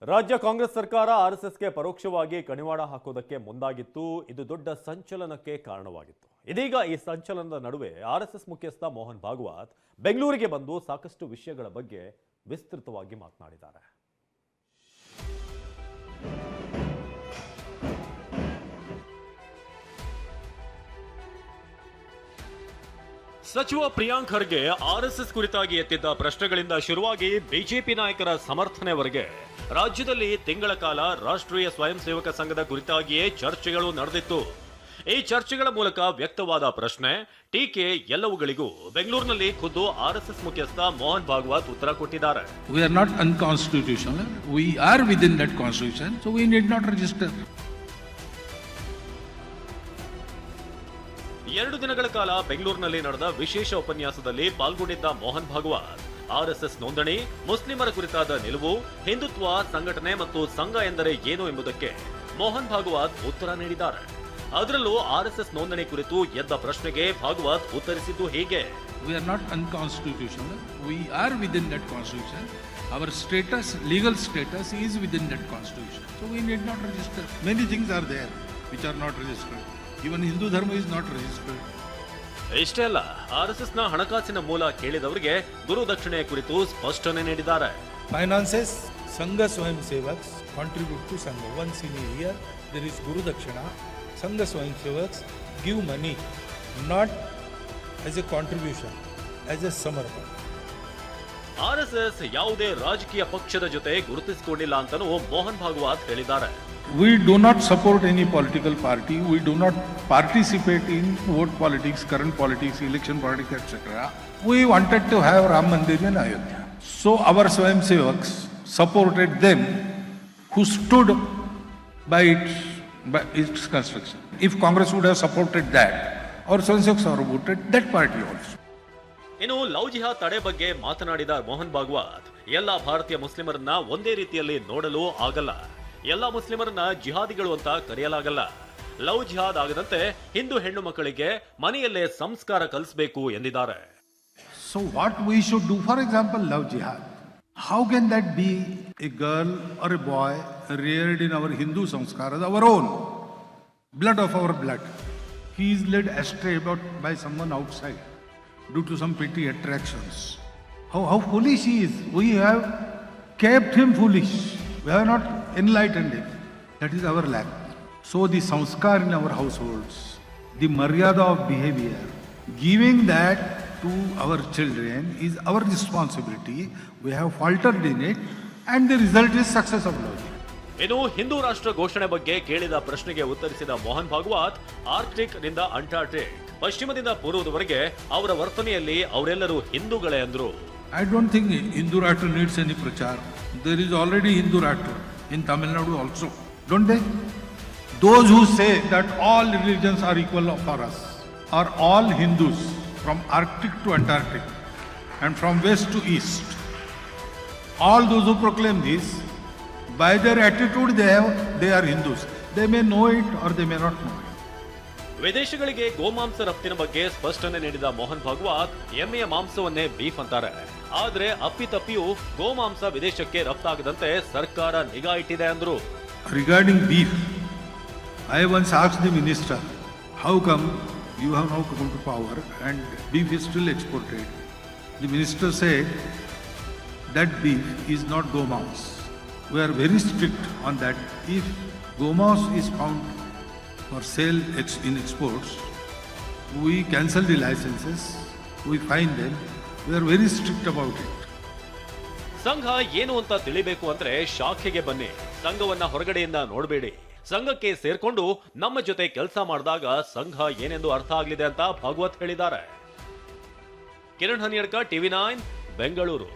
ರಾಜ್ಯ ಕಾಂಗ್ರೆಸ್ ಸರ್ಕಾರ ಆರ್ಎಸ್ಎಸ್ಗೆ ಪರೋಕ್ಷವಾಗಿ ಕಡಿವಾಣ ಹಾಕೋದಕ್ಕೆ ಮುಂದಾಗಿತ್ತು. ಇದು ದೊಡ್ಡ ಸಂಚಲನಕ್ಕೆ ಕಾರಣವಾಗಿತ್ತು. ಇದೀಗ ಈ ಸಂಚಲನದ ನಡುವೆ ಆರ್ಎಸ್ಎಸ್ ಮುಖ್ಯಸ್ಥ ಮೋಹನ್ ಭಾಗವತ್ ಬೆಂಗಳೂರಿಗೆ ಬಂದು ಸಾಕಷ್ಟು ವಿಷಯಗಳ ಬಗ್ಗೆ ವಿಸ್ತೃತವಾಗಿ ಮಾತನಾಡಿದ್ದಾರೆ. ಸಚಿವ ಪ್ರಿಯಾಂಕ್ ಖರ್ಗೆ ಆರ್ಎಸ್ಎಸ್ ಕುರಿತಾಗಿ ಎತ್ತಿದ್ದ ಪ್ರಶ್ನೆಗಳಿಂದ ಶುರುವಾಗಿ ಬಿಜೆಪಿ ನಾಯಕರ ಸಮರ್ಥನೆವರೆಗೆ ರಾಜ್ಯದಲ್ಲಿ ತಿಂಗಳ ಕಾಲ ರಾಷ್ಟ್ರೀಯ ಸ್ವಯಂ ಸೇವಕ ಸಂಘದ ಕುರಿತಾಗಿಯೇ ಚರ್ಚೆಗಳು ನಡೆದಿತ್ತು. ಈ ಚರ್ಚೆಗಳ ಮೂಲಕ ವ್ಯಕ್ತವಾದ ಪ್ರಶ್ನೆ, ಟೀಕೆ ಎಲ್ಲವುಗಳಿಗೂ ಬೆಂಗಳೂರಿನಲ್ಲಿ ಖುದ್ದು ಆರ್ಎಸ್ಎಸ್ ಮುಖ್ಯಸ್ಥ ಮೋಹನ್ ಭಾಗವತ್ ಉತ್ತರ ಕೊಟ್ಟಿದ್ದಾರೆ. We are not unconstitutional. We are within that constitution, so we need not register. 2 ದಿನಗಳ ಕಾಲ ಬೆಂಗಳೂರಿನಲ್ಲಿ ನಡೆದ ವಿಶೇಷ ಉಪನ್ಯಾಸದಲ್ಲಿ ಪಾಲ್ಗೊಂಡಿದ್ದ ಮೋಹನ್ ಭಾಗವತ್ ಆರ್ಎಸ್ಎಸ್ ನೋಂದಣಿ, ಮುಸ್ಲಿಮರ ಕುರಿತಾದ ನಿಲುವು, ಹಿಂದುತ್ವ ಸಂಘಟನೆ ಮತ್ತು ಸಂಘ ಎಂದರೆ ಏನು ಎಂಬುದಕ್ಕೆ ಮೋಹನ್ ಭಾಗವತ್ ಉತ್ತರ ನೀಡಿದ್ದಾರೆ. ಅದರಲ್ಲೂ ಆರ್ಎಸ್ಎಸ್ ನೋಂದಣಿ ಕುರಿತು ಎದ್ದ ಪ್ರಶ್ನೆಗೆ ಭಾಗವತ್ ಉತ್ತರಿಸಿದ್ದು ಹೀಗೆ: We are not unconstitutional. We are within that constitution. Our status, legal status is within that constitution, so we need not register. Many things are there which are not registered. Even Hindu Dharma is not registered. ಇಷ್ಟೇ ಅಲ್ಲ, ಆರ್ಎಸ್ಎಸ್ನ ಹಣಕಾಸಿನ ಮೂಲ ಕೇಳಿದವರಿಗೆ ಗುರು ದಕ್ಷಿಣೆ ಕುರಿತು ಸ್ಪಷ್ಟನೆ ನೀಡಿದ್ದಾರೆ. Finances, Sangha Swayam Sevaks contribute to Sangha. Once in a year, there is Guru Dakshina. Sangha Swayam Sevaks give money, not as a contribution, as a samarpan. RSS ಯಾವುದೇ ರಾಜಕೀಯ ಪಕ್ಷದ ಜೊತೆ ಗುರುತಿಸಿಕೊಂಡಿಲ್ಲ ಅಂತಲೂ ಮೋಹನ್ ಭಾಗವತ್ ಹೇಳಿದ್ದಾರೆ. We do not support any political party. We do not participate in vote politics, current politics, election politics, etc. We wanted to have Ram Mandir in Ayodhya. So our Swayam Sevaks supported them who stood by its construction. If Congress would have supported that, our Swayam Sevaks supported that party also. ಇನ್ನು love ಜಿಹಾದ್ ತಡೆ ಬಗ್ಗೆ ಮಾತನಾಡಿದ ಮೋಹನ್ ಭಾಗವತ್, ಎಲ್ಲ ಭಾರತೀಯ ಮುಸ್ಲಿಮರನ್ನ ಒಂದೇ ರೀತಿಯಲ್ಲಿ ನೋಡಲು ಆಗಲ್ಲ, ಎಲ್ಲ ಮುಸ್ಲಿಮರನ್ನ ಜಿಹಾದಿಗಳು ಅಂತ ಕರೆಯಲಾಗಲ್ಲ. ಲವ್ ಜಿಹಾದ್ ಆಗದಂತೆ ಹಿಂದೂ ಹೆಣ್ಣು ಮಕ್ಕಳಿಗೆ ಮನೆಯಲ್ಲೇ ಸಂಸ್ಕಾರ ಕಲಿಸಬೇಕು ಎಂದಿದ್ದಾರೆ. So what we should do, for example, love jihad. How can that be a girl or a boy reared in our Hindu sanskaras, our own blood of our blood? He is led astray by someone outside due to some petty attractions. How foolish he is. We have kept him foolish. We have not enlightened him. That is our lack. So the sanskar in our households, the maryada of behavior, giving that to our children is our responsibility. We have faltered in it, and the result is success of love. ಇನ್ನು ಹಿಂದೂ ರಾಷ್ಟ್ರ ಘೋಷಣೆ ಬಗ್ಗೆ ಕೇಳಿದ ಪ್ರಶ್ನೆಗೆ ಉತ್ತರಿಸಿದ Mohan Bhagwat, Arctic ನಿಂದ Antarctic, ಪಶ್ಚಿಮದಿಂದ ಪೂರ್ವದವರೆಗೆ ಅವರ ವರ್ತನೆಯಲ್ಲಿ ಅವರೆಲ್ಲರೂ ಹಿಂದೂಗಳೇ ಅಂದ್ರು. I don't think Hindu Rashtra needs any prachar. There is already Hindu Rashtra in Tamil Nadu also, don't they? Those who say that all religions are equal for us are all Hindus from Arctic to Antarctic and from west to east. All those who proclaim this, by their attitude they are Hindus. They may know it or they may not know it. ವಿದೇಶಗಳಿಗೆ ಗೋಮಾಂಸ ರಫ್ತಿನ ಬಗ್ಗೆ ಸ್ಪಷ್ಟನೆ ನೀಡಿದ ಮೋಹನ್ ಭಾಗವತ್, ಎಮ್ಮೆಯ ಮಾಂಸವನ್ನೇ beef ಅಂತಾರೆ, ಆದ್ರೆ ಅಪ್ಪಿತಪ್ಪಿಯೂ ಗೋಮಾಂಸ ವಿದೇಶಕ್ಕೆ ರಫ್ತಾಗದಂತೆ ಸರ್ಕಾರ ನಿಗಾ ಇಟ್ಟಿದೆ ಅಂದ್ರು. Regarding beef, I once asked the minister, how come you have now come to power and beef is still exported? The minister said that beef is not gomans. We are very strict on that. If gomans is found for sale in exports, we cancel the licenses, we fine them. We are very strict about it. ಸಂಘ ಏನು ಅಂತ ತಿಳಿಬೇಕು ಅಂದ್ರೆ ಶಾಖೆಗೆ ಬನ್ನಿ, ಸಂಘವನ್ನ ಹೊರಗಡೆಯಿಂದ ನೋಡಬೇಡಿ. ಸಂಘಕ್ಕೆ ಸೇರ್ಕೊಂಡು ನಮ್ಮ ಜೊತೆ ಕೆಲಸ ಮಾಡಿದಾಗ ಸಂಘ ಏನೆಂದು ಅರ್ಥ ಆಗಲಿದೆ ಅಂತ ಭಾಗವತ್ ಹೇಳಿದ್ದಾರೆ. ಕಿರಣ್ ಹನಿಯಡ್ಕ, ಟಿವಿ9, ಬೆಂಗಳೂರು.